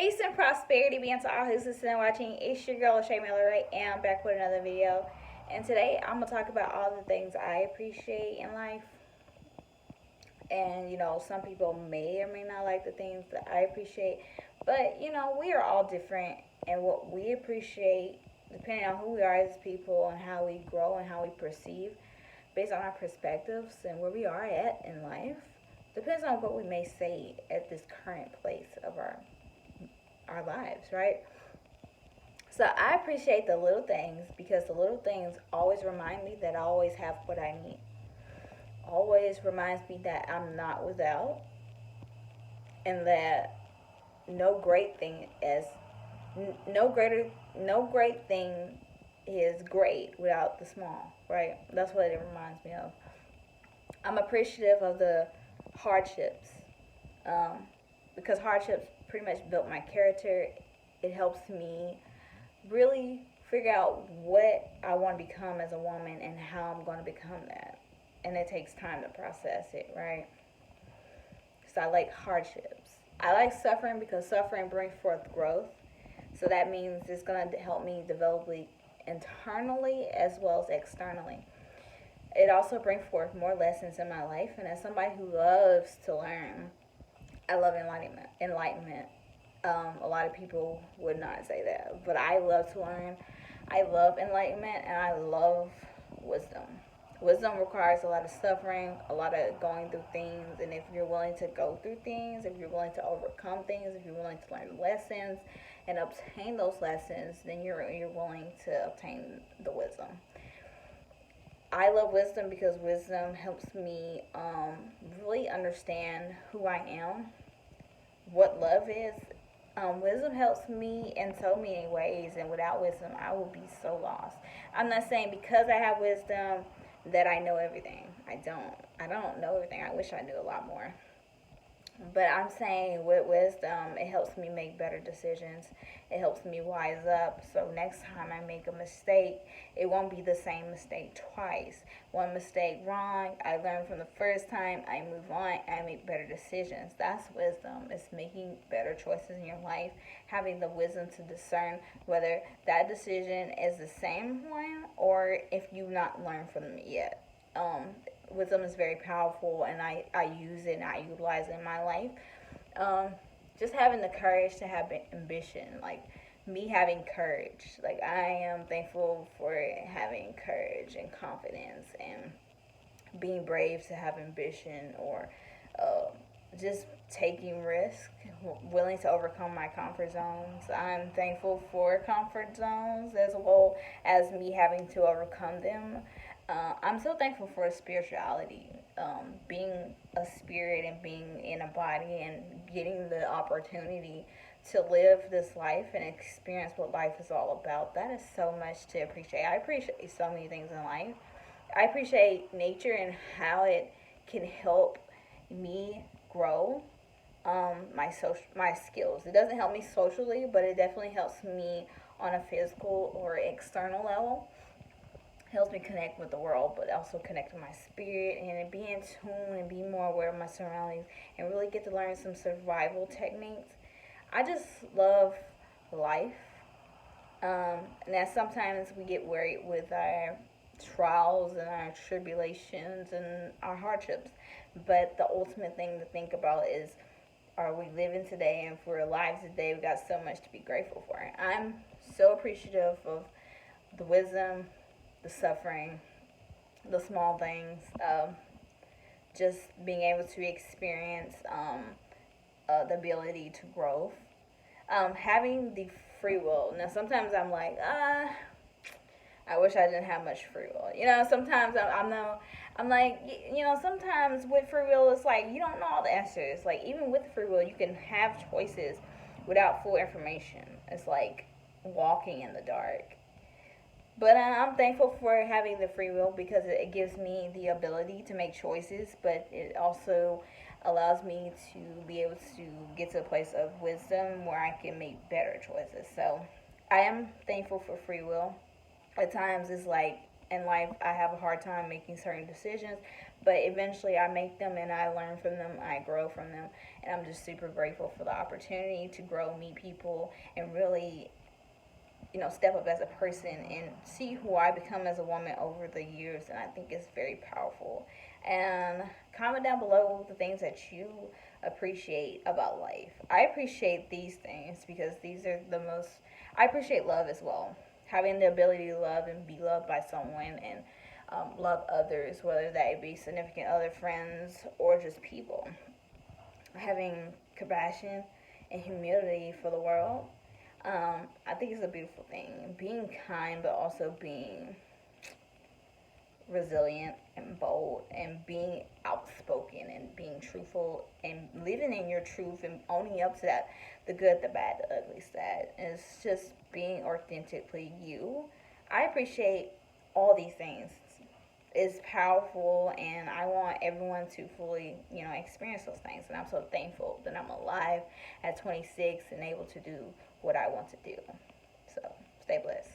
Peace and prosperity be unto all who's listening and watching. It's your girl Cashapp LaShaWright, and I'm back with another video. And today I'm gonna talk about all the things I appreciate in life. And some people may or may not like the things that I appreciate, but we are all different, and what we appreciate, depending on who we are as people and how we grow and how we perceive, based on our perspectives and where we are at in life, depends on what we may say at this current place of our lives, right? So I appreciate the little things because the little things always remind me that I always have what I need. Always reminds me that I'm not without, and that no great thing is great without the small, right? That's what it reminds me of. I'm appreciative of the hardships, because hardships pretty much built my character. It helps me really figure out what I want to become as a woman and how I'm going to become that. And it takes time to process it, right? So I like hardships. I like suffering because suffering brings forth growth. So that means it's going to help me develop internally as well as externally. It also brings forth more lessons in my life. And as somebody who loves to learn, I love enlightenment. A lot of people would not say that, but I love to learn. I love enlightenment, and I love wisdom. Wisdom requires a lot of suffering, a lot of going through things, and if you're willing to go through things, if you're willing to overcome things, if you're willing to learn lessons and obtain those lessons, then you're willing to obtain the wisdom. I love wisdom because wisdom helps me really understand who I am, what love is. Wisdom helps me in so many ways, and without wisdom, I will be so lost. I'm not saying because I have wisdom that I know everything. I don't know everything. I wish I knew a lot more. But I'm saying with wisdom, it helps me make better decisions. It helps me wise up. So next time I make a mistake, it won't be the same mistake twice. One mistake wrong, I learn from the first time, I move on, I make better decisions. That's wisdom. It's making better choices in your life, having the wisdom to discern whether that decision is the same one or if you've not learned from it yet. Wisdom is very powerful, and I use it and I utilize it in my life. Just having the courage to have ambition, like me having courage. Like I am thankful for having courage and confidence and being brave to have ambition, or just taking risks, willing to overcome my comfort zones. I'm thankful for comfort zones as well as me having to overcome them. I'm so thankful for spirituality, being a spirit and being in a body and getting the opportunity to live this life and experience what life is all about. That is so much to appreciate. I appreciate so many things in life. I appreciate nature and how it can help me grow my skills. It doesn't help me socially, but it definitely helps me on a physical or external level. Helps me connect with the world, but also connect with my spirit and be in tune and be more aware of my surroundings and really get to learn some survival techniques. I just love life. And that sometimes we get worried with our trials and our tribulations and our hardships. But the ultimate thing to think about is, are we living today? And if we're alive today, we got so much to be grateful for. I'm so appreciative of the wisdom, the suffering, the small things, just being able to experience the ability to grow, having the free will. Now, sometimes I'm like, I wish I didn't have much free will. Sometimes I'm like, sometimes with free will, it's like you don't know all the answers. Like, even with free will, you can have choices without full information. It's like walking in the dark. But I'm thankful for having the free will because it gives me the ability to make choices, but it also allows me to be able to get to a place of wisdom where I can make better choices. So I am thankful for free will. At times it's like in life, I have a hard time making certain decisions, but eventually I make them and I learn from them, I grow from them, and I'm just super grateful for the opportunity to grow, meet people, and really, step up as a person and see who I become as a woman over the years, and I think it's very powerful. And comment down below the things that you appreciate about life. I appreciate these things because these are the most. I appreciate love as well. Having the ability to love and be loved by someone, and love others, whether that be significant other, friends, or just people. Having compassion and humility for the world. I think it's a beautiful thing. Being kind, but also being resilient and bold, and being outspoken and being truthful and living in your truth and owning up to that, the good, the bad, the ugly, sad. It's just being authentically you. I appreciate all these things. It's powerful, and I want everyone to fully, experience those things. And I'm so thankful that I'm alive at 26 and able to do what I want to do. So stay blessed.